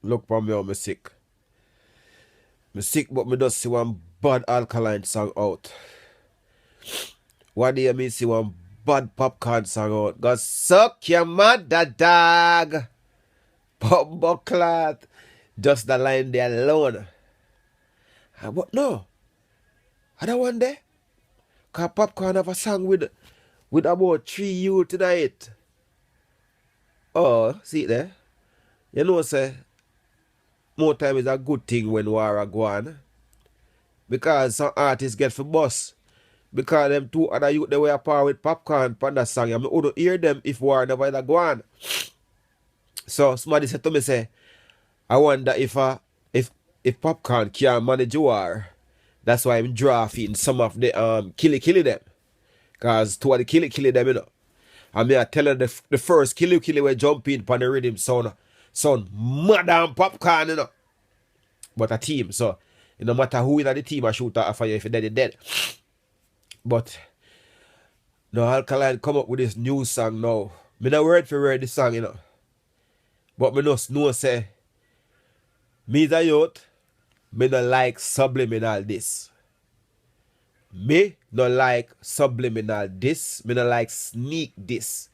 Look for me how me sick. Me sick, but me just see one bad Alkaline song out. One day me see one bad Popcaan song out. Go suck your mother, dog. Popcaan. Just the line there alone. But no. I don't want that. Cause Popcaan have a song with about 3 youth tonight. Oh, see it there? You know, say, more time is a good thing when war are going. Because some artists get for bus. Because them two other youth they were apart with Popcaan on that song. I mean, who hear them if war never go on. So somebody said to me, say, I wonder if Popcaan can manage war. That's why I'm drafting some of the killy them. Cause two of the killy them, you know. I mean, I tell her the first killy we jump in on the rhythm sound madam Popcaan, you know. But a team, so no matter who in the team I shoot after you, if you're dead, you're dead. But no, Alkaline come up with this new song now. Me not word for word this song, you know. But me just know say, me the youth, me not like subliminal this. Me not like subliminal this. Me not like sneak this.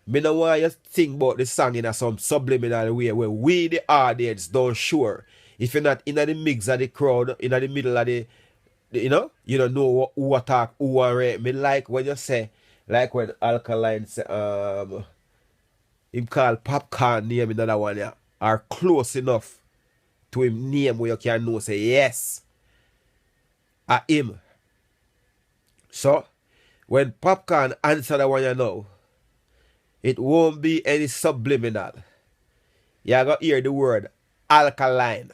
Me not want you to think about the song in a some subliminal way where we the audience don't sure. If you're not in the mix of the crowd, in the middle of the you don't know who attack, who are right. Me like when you say, like when Alkaline say, him call Popcaan name another one, yeah, are close enough to him name where you can know, say, yes, at him. So, when Popcaan answer the one you know, it won't be any subliminal. You got to hear the word Alkaline.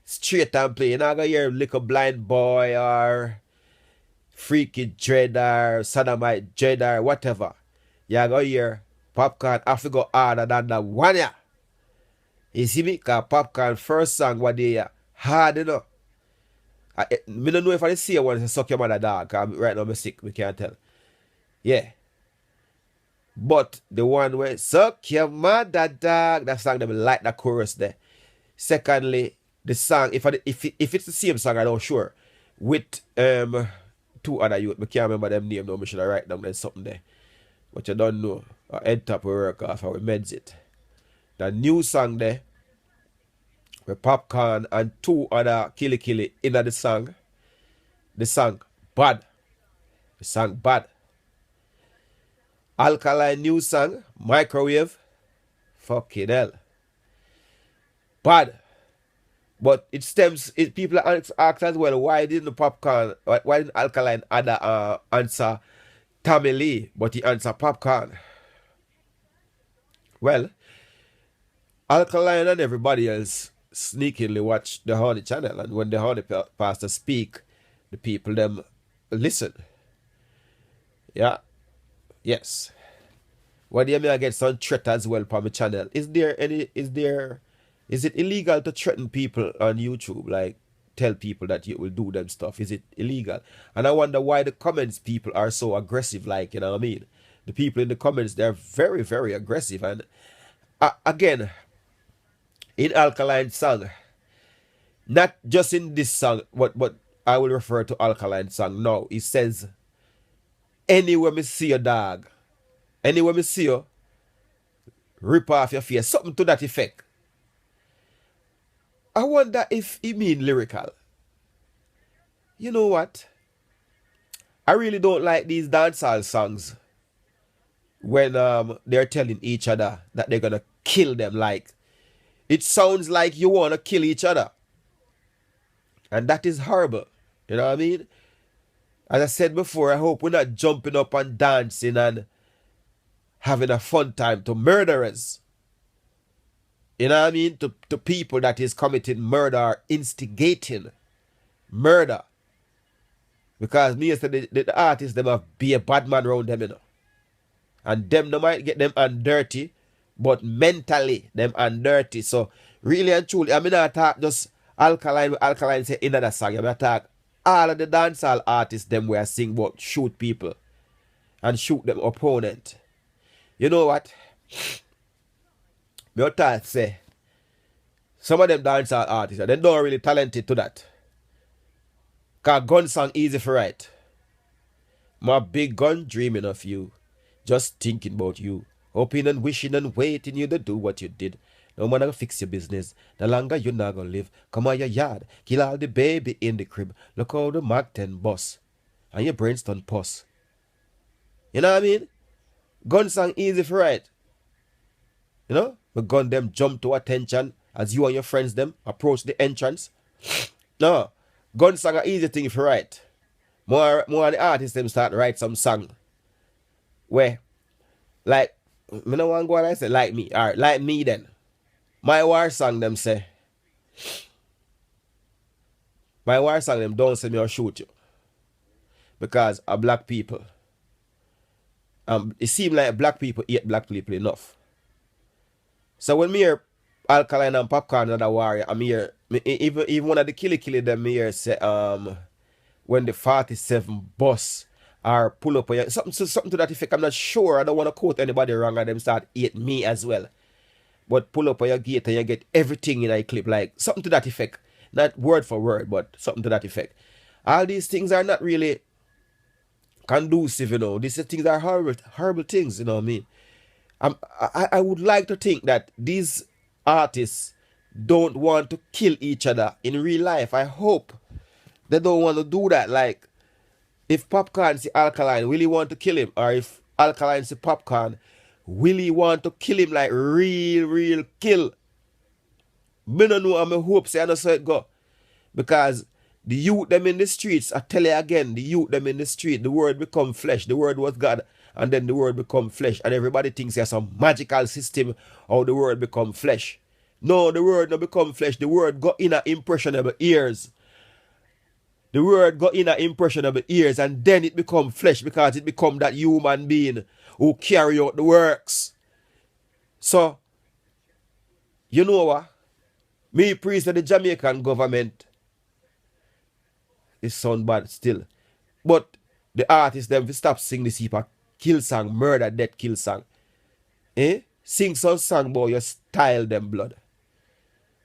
Straight and plain. You're not going to hear Little Blind Boy or Freaky Dread or Sodomite Dread or whatever. You're going to hear Popcaan have to go harder than that one. Yeah. You see me? Because Popcaan first song what they hard, you know. I don't know if I see one say suck your mother dog. Cause right now I'm sick. We can't tell. Yeah. But the one where suck your mother dog, that song, they like the chorus there. Secondly, the song, if it's the same song, I don't sure. With two other youth, I can't remember them name now. I should have write down there's something there. But you don't know. I end up we work off how we meds it. The new song there, with Popcaan and two other killy in the song. The song bad. The song bad. Alkaline new song, Microwave. Fucking hell. Bad. But it stems, people ask as well, why didn't Alkaline answer Tommy Lee, but he answered Popcaan? Well, Alkaline and everybody else sneakily watch the Horny channel, and when the Horny pastor speak, the people them listen. Yeah. Yes. What do you mean I get some threat as well from my channel? Is it illegal to threaten people on YouTube? Like tell people that you will do them stuff. Is it illegal? And I wonder why the comments people are so aggressive, like, you know what I mean? The people in the comments, they're very, very aggressive. And again, in Alkaline song, not just in this song, but I will refer to Alkaline song now. It says, anywhere me see your dog, anywhere me see you, rip off your face. Something to that effect. I wonder if he mean lyrical. You know what? I really don't like these dancehall songs when they're telling each other that they're gonna kill them. Like, it sounds like you wanna kill each other. And that is horrible. You know what I mean? As I said before, I hope we're not jumping up and dancing and having a fun time to murderers. You know what I mean? To people that is committing murder or instigating murder. Because me said the artists, them have be a bad man around them, you know. And them, they might get them and dirty, but mentally, them and dirty. So, really and truly, I mean, I talk just Alkaline say in that song. I mean, I talk all of the dancehall artists, them where I sing about shoot people and shoot them opponent. You know what? My thought say, Some of them dancehall artists, they don't really talented to that. Cause gun song easy for write. My big gun dreaming of you. Just thinking about you. Hoping and wishing and waiting you to do what you did. No man gonna fix your business. The longer you not gonna live. Come on your yard. Kill all the baby in the crib. Look how the Mark 10 boss. And your brain stun pus. You know what I mean? Gun song easy for write. You know? But gun them jump to attention as you and your friends them approach the entrance. No. Gun song are easy thing for write. More of the artists them start to write some song. Where like me no want to go and I say like me. Alright, like me then. My war song them say. My war song them don't say me or shoot you. Because of black people. It seems like black people hate black people enough. So when me hear Alkaline and Popcaan and the warrior, I'm here. Even one of the killy them me here say when the 47 bus are pull up on something to that effect. I'm not sure. I don't want to quote anybody wrong and them start hate me as well. But pull up on your gate and you get everything in a clip, like something to that effect. Not word for word, but something to that effect. All these things are not really conducive, you know. These things are horrible things, you know what I mean? I would like to think that these artists don't want to kill each other in real life. I hope they don't want to do that. Like, if Popcaan see Alkaline, will he want to kill him? Or if Alkaline see Popcaan, will he want to kill him like real kill? Me no know, and I hope say I know so it go. Because the youth them in the streets, I tell you again, the youth them in the street, the word become flesh. The word was God, and then the word become flesh. And everybody thinks there's some magical system how the word become flesh. No, the word no become flesh. The word got in a impressionable ears. The word got in a impressionable ears, and then it become flesh because it become that human being who carry out the works. So, you know what? Me praise the Jamaican government. It sound bad still. But the artists them stop sing this heap of kill song, murder, death, kill song. Sing some song about your style them blood.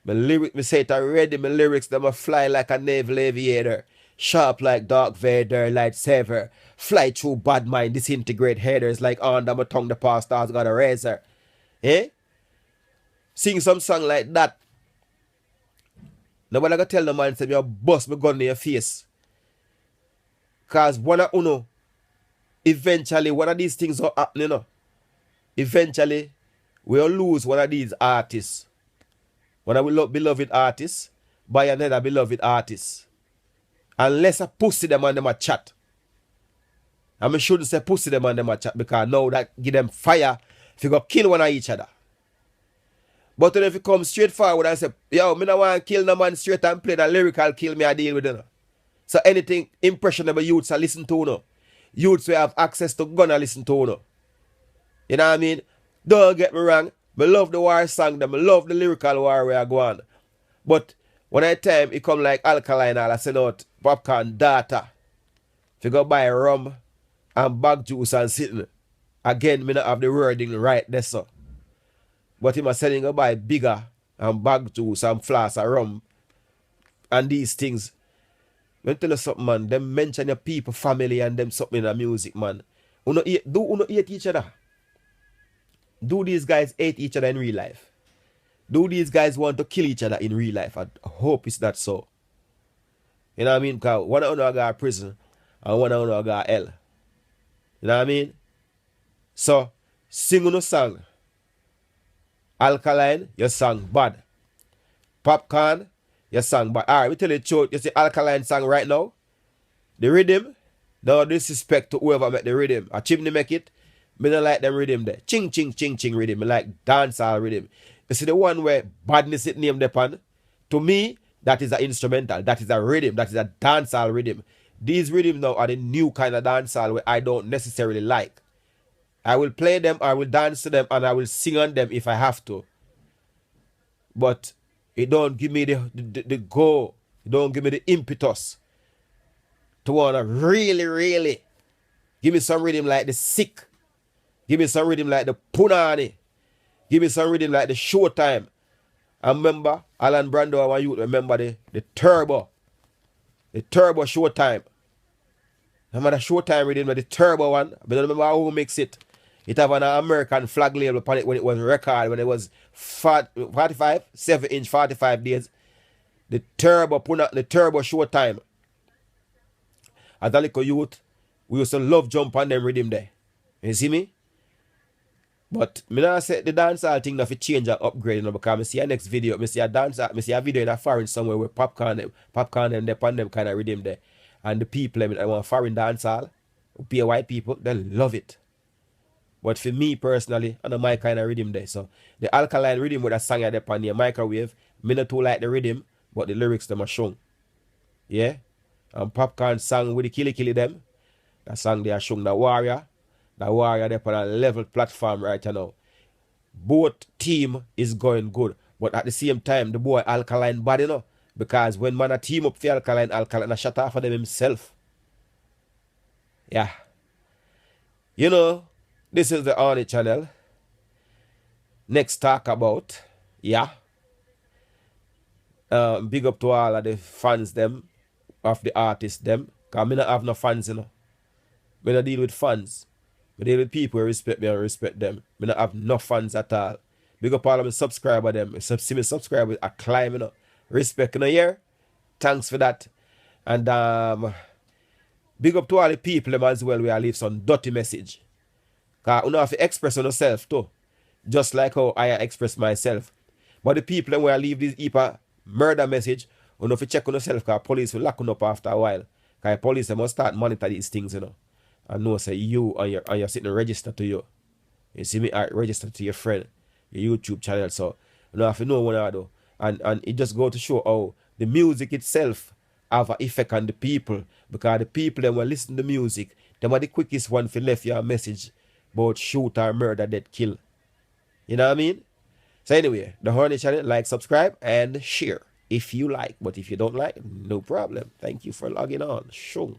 My lyrics, me say it already, my lyrics them a fly like a naval aviator. Sharp like Dark Vader, lightsaber. Fly through bad mind, disintegrate headers like under my tongue the past stars got a razor. Sing some song like that. Nobody gonna tell the man say me bust my gun in your face. Cause one of uno, eventually one of these things will happen, you know. Eventually, we'll lose one of these artists. One of our beloved artists by another beloved artist. Unless I pussy them on them a chat. And I shouldn't say pussy them on them a chat because now that give them fire if you go kill one of each other. But then if you come straight forward and say, yo, me no want to kill no man straight and play the lyrical kill me, I deal with it. So anything impressionable youths are listen to, no. Youths will have access to gun and listen to, no. You know what I mean? Don't get me wrong. I love the war song, them. I love the lyrical war where I go on. But when I time it come like Alkaline, I send out Popcaan data. If you go buy rum and bag juice and sitting, again, me not have the wording right there, so. But him a selling go buy bigger and bag juice and flask of rum and these things. Let me tell you something, man. Them mention your people, family, and them something in the music, man. Do uno hate each other? Do these guys hate each other in real life? Do these guys want to kill each other in real life? I hope it's not so. You know what I mean? Because one of them got prison and one of them got hell. You know what I mean? So, sing on a song. Alkaline, your song bad. Popcaan, your song bad. Alright, we tell you the truth. You see Alkaline song right now? The rhythm, no disrespect to whoever make the rhythm. A chimney make it. Me don't like them rhythm there. Ching, ching, ching, ching rhythm. Me like dancehall rhythm. You see the one where badness it named upon? To me, that is an instrumental. That is a rhythm. That is a dancehall rhythm. These rhythms now are the new kind of dancehall where I don't necessarily like. I will play them, I will dance to them, and I will sing on them if I have to. But it don't give me the go. It don't give me the impetus to want to really give me some rhythm like the Sick. Give me some rhythm like the Punani. Give me some rhythm like the Showtime. I remember Alan Brando, I want you to remember the Turbo. The Turbo Showtime. Remember the Showtime reading the Turbo one? But I don't remember who mix it. It have an American flag label upon it when it was record, when it was 45, 7-inch, 45 days. The Turbo, the Turbo Showtime. As a little youth, we used to love jump on them rhythm there. You see me? But me not say the dancehall thing not change and upgrade, you know, because I see a next video, I see a video in a foreign somewhere where Popcaan them dep on them kind of rhythm there. And the people I want foreign dancehall, pay white people, they love it. But for me personally, I know my kind of rhythm there. So the Alkaline rhythm with a song I dep on the microwave, me not too like the rhythm, but the lyrics them are shown. Yeah? And Popcaan song with the killy them. That song they are showing the warrior. The warrior they're on a level platform right now. Both team is going good. But at the same time, the boy Alkaline bad, you know. Because when man a team up for Alkaline a shut off of them himself. Yeah. You know, this is the Horny channel. Next talk about, yeah. Big up to all of the fans them, of the artists them. Because I don't have no fans, you know. I don't deal with fans. I deal with people who respect me and respect them. I don't have no fans at all. Big up all of my subscribers them. See me subscribers are climbing, you know. Respect in a year. Thanks for that. And big up to all the people them as well where I leave some dirty message. Because you know have to express on yourself too. Just like how I express myself. But the people them where I leave this heap of murder message, you know have to check on yourself because police will lock you up after a while. Because police they must start monitor these things, you know. And know say you and you're sitting register to you. You see me register to your friend, your YouTube channel. So you know have to know what I do. And it just go to show how the music itself have an effect on the people. Because the people that will listen to music, them are the quickest one for left your message about shoot or murder, death, kill. You know what I mean? So anyway, the Horny channel, like, subscribe, and share if you like. But if you don't like, no problem. Thank you for logging on. Show.